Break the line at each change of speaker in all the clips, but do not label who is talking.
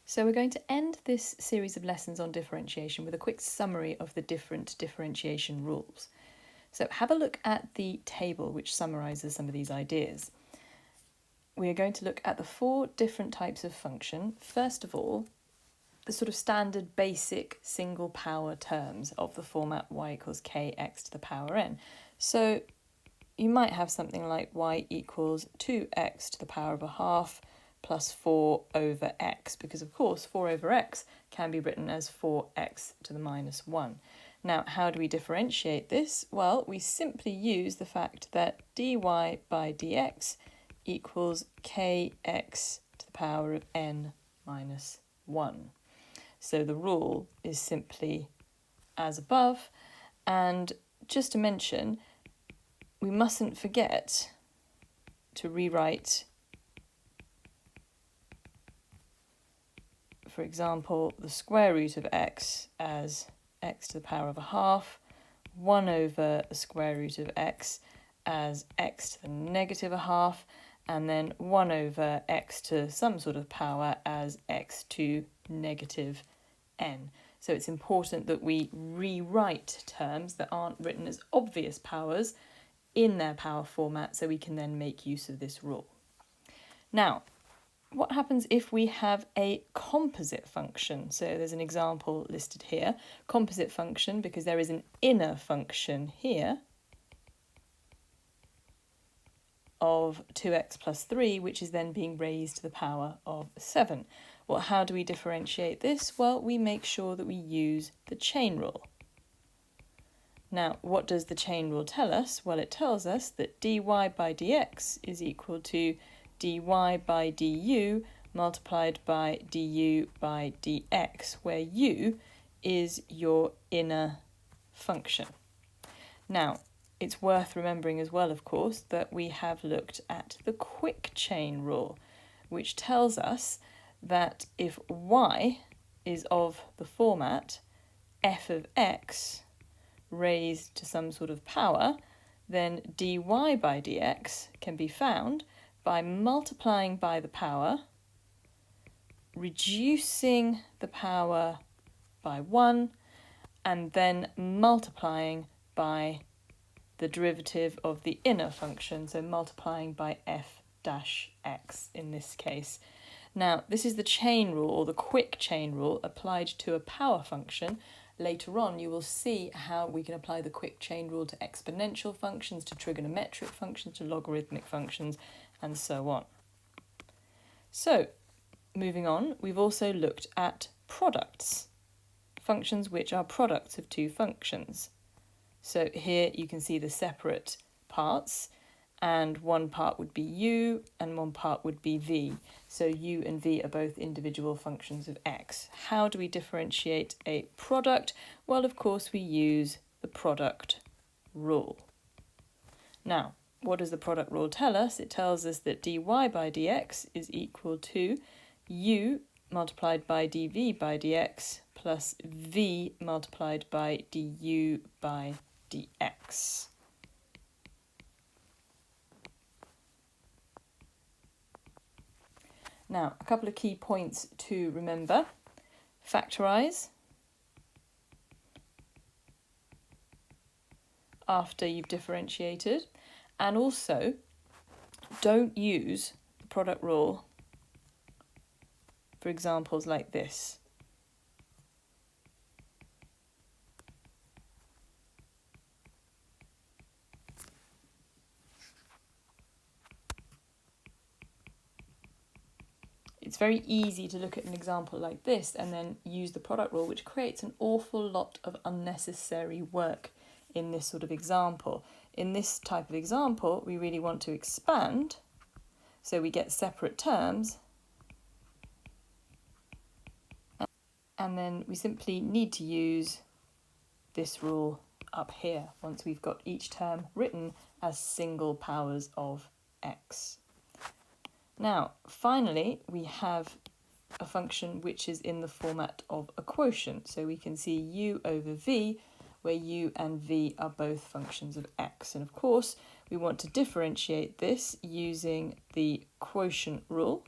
So we're going to end this series of lessons on differentiation with a quick summary of the different differentiation rules. So have a look at the table which summarises some of these ideas. We are going to look at the 4 different types of function. First of all, the sort of standard basic single power terms of the format y equals kx to the power n. So you might have something like y equals 2x to the power of a half plus 4 over x, because of course 4 over x can be written as 4x to the minus 1. Now, how do we differentiate this? Well, we simply use the fact that dy by dx equals kx to the power of n minus 1. So the rule is simply as above, and just to mention, we mustn't forget to rewrite, for example, the square root of x as x to the power of a half, 1 over the square root of x as x to the negative a half, and then 1 over x to some sort of power as x to negative n. So it's important that we rewrite terms that aren't written as obvious powers in their power format, so we can then make use of this rule. Now, what happens if we have a composite function? So there's an example listed here. Composite function, because there is an inner function here of 2x plus 3, which is then being raised to the power of 7. Well, how do we differentiate this? Well, we make sure that we use the chain rule. Now, what does the chain rule tell us? Well, it tells us that dy by dx is equal to dy by du multiplied by du by dx, where u is your inner function. Now, it's worth remembering as well, of course, that we have looked at the quick chain rule, which tells us that if y is of the format f of x raised to some sort of power, then dy by dx can be found by multiplying by the power, reducing the power by 1, and then multiplying by the derivative of the inner function, so multiplying by f dash x in this case. Now, this is the chain rule, or the quick chain rule, applied to a power function. Later on, you will see how we can apply the quick chain rule to exponential functions, to trigonometric functions, to logarithmic functions, and so on. So, moving on, we've also looked at products, functions which are products of 2 functions. So here you can see the separate parts, and one part would be u and one part would be v. So u and v are both individual functions of x. How do we differentiate a product? Well, of course, we use the product rule. Now, what does the product rule tell us? It tells us that dy by dx is equal to u multiplied by dv by dx plus v multiplied by du by dx. Now, a couple of key points to remember. Factorise after you've differentiated, and also don't use the product rule for examples like this. It's very easy to look at an example like this and then use the product rule, which creates an awful lot of unnecessary work in this sort of example. In this type of example, we really want to expand, so we get separate terms, and then we simply need to use this rule up here once we've got each term written as single powers of x. Now, finally, we have a function which is in the format of a quotient. So we can see u over v, where u and v are both functions of x. And of course, we want to differentiate this using the quotient rule.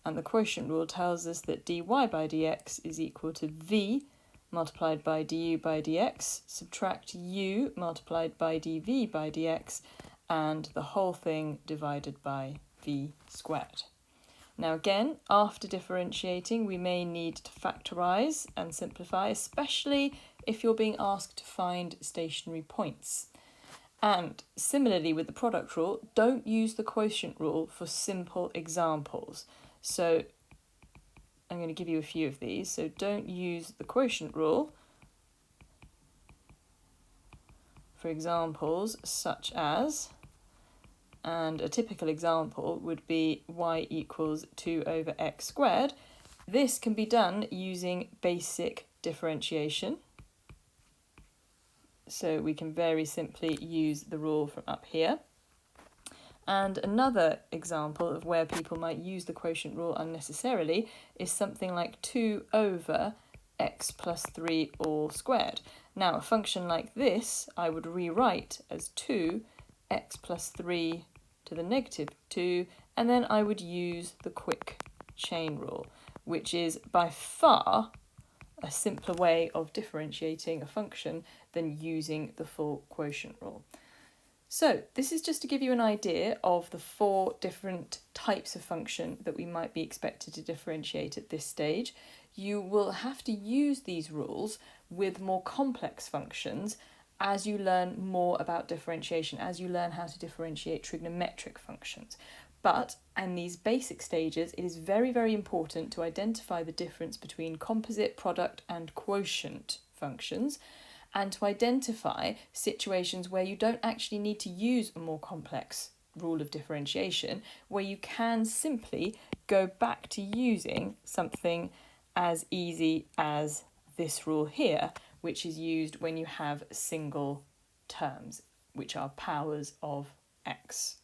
And the quotient rule tells us that dy by dx is equal to v multiplied by du by dx, subtract u multiplied by dv by dx, and the whole thing divided by v squared. Now again, after differentiating, we may need to factorise and simplify, especially if you're being asked to find stationary points. And similarly with the product rule, don't use the quotient rule for simple examples. So I'm going to give you a few of these. So don't use the quotient rule for examples such as, and a typical example would be y equals 2 over x squared. This can be done using basic differentiation. So we can very simply use the rule from up here. And another example of where people might use the quotient rule unnecessarily is something like 2 over x plus 3 all squared. Now, a function like this I would rewrite as 2x plus 3 to the negative 2, and then I would use the quick chain rule, which is by far a simpler way of differentiating a function than using the full quotient rule. So this is just to give you an idea of the 4 different types of function that we might be expected to differentiate at this stage. You will have to use these rules with more complex functions as you learn more about differentiation, as you learn how to differentiate trigonometric functions. But in these basic stages, it is very, very important to identify the difference between composite, product, and quotient functions, and to identify situations where you don't actually need to use a more complex rule of differentiation, where you can simply go back to using something as easy as this rule here, which is used when you have single terms, which are powers of x.